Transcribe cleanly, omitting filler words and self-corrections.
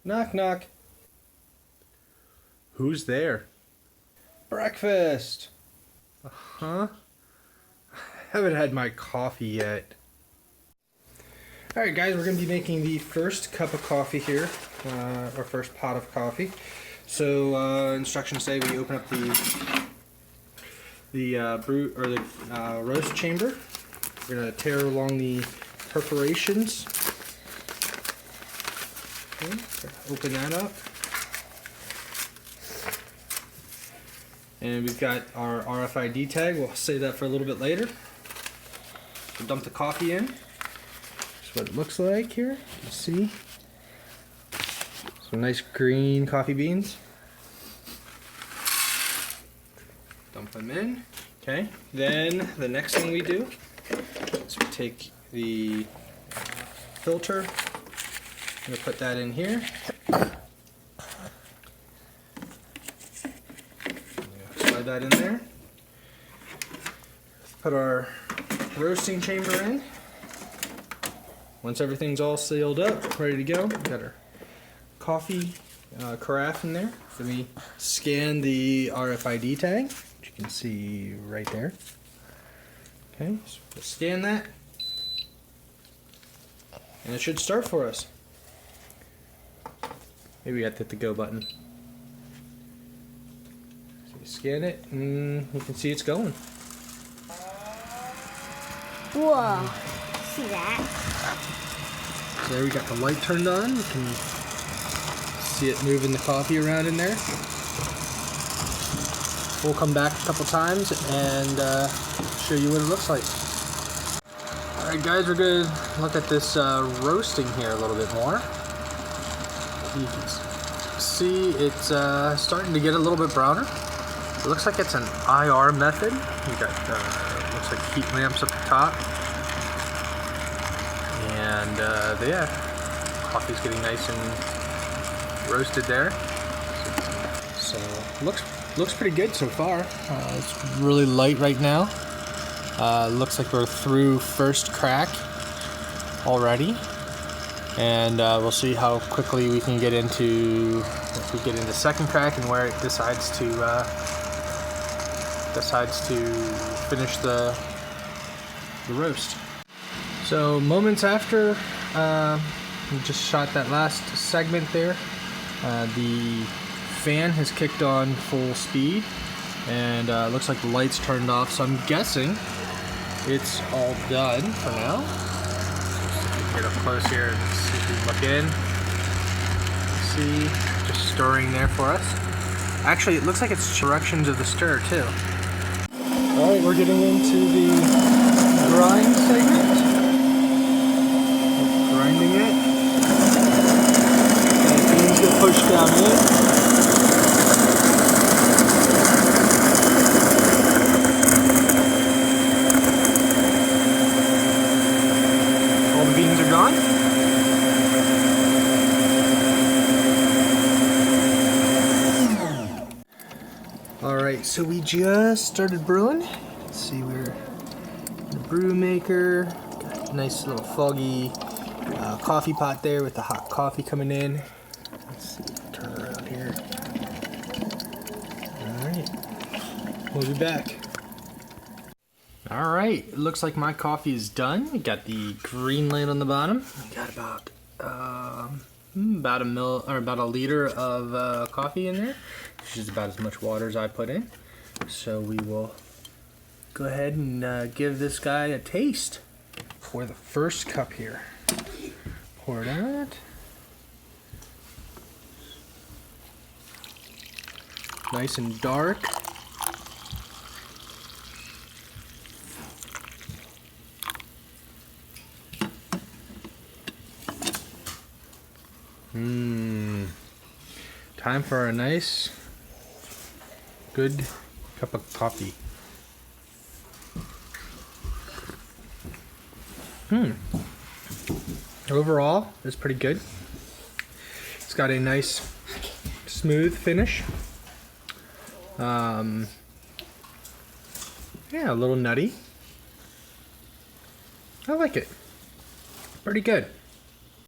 Knock, knock. Who's there? Breakfast. Huh? I haven't had my coffee yet. Alright guys, we're going to be making the first cup of coffee here, our first pot of coffee. So instructions say we open up the brew or the roast chamber. We're going to tear along the perforations. Okay, open that up. And we've got our RFID tag. We'll save that for a little bit later. We'll dump the coffee in. What it looks like here. You can see some nice green coffee beans. Dump them in. Okay. Then the next thing we do is we take the filter. I'm going to put that in here. Slide that in there. Put our roasting chamber in. Once everything's all sealed up, ready to go, we've got our coffee carafe in there. Let me scan the RFID tag, which you can see right there. Okay, so we'll scan that, and it should start for us. Maybe we have to hit the go button. So we scan it, and you can see it's going. Whoa, see that? So there we got the light turned on. You can see it moving the coffee around in there. We'll come back a couple times and show you what it looks like. Alright guys, we're going to look at this roasting here a little bit more. You can see it's starting to get a little bit browner. It looks like it's an IR method. We got looks like heat lamps up the top. And yeah, coffee's getting nice and roasted there. So looks pretty good so far. It's really light right now. Looks like we're through first crack already, and we'll see how quickly we can get into if we get into second crack and where it decides to finish the roast. So moments after we just shot that last segment there, the fan has kicked on full speed, and looks like the lights turned off, so I'm guessing it's all done for now. Let's get up close here and see if we can look in. See, just stirring there for us. Actually, it looks like it's directions of the stir too. Alright, we're getting into the grind segment. Grinding it. And the beans get pushed down in. All the beans are gone. Alright, so we just started brewing. Let's see, we're in the brew maker. Got a nice little foggy coffee pot there with the hot coffee coming in. Let's see, turn around here. Alright, we'll be back. Alright, it looks like my coffee is done. We got the green light on the bottom. We got about a liter of coffee in there, which is about as much water as I put in. So we will go ahead and give this guy a taste for the first cup here. Pour it out. Nice and dark. Time for a nice, good cup of coffee. Overall, it's pretty good. It's got a nice, smooth finish. Yeah, a little nutty. I like it. Pretty good.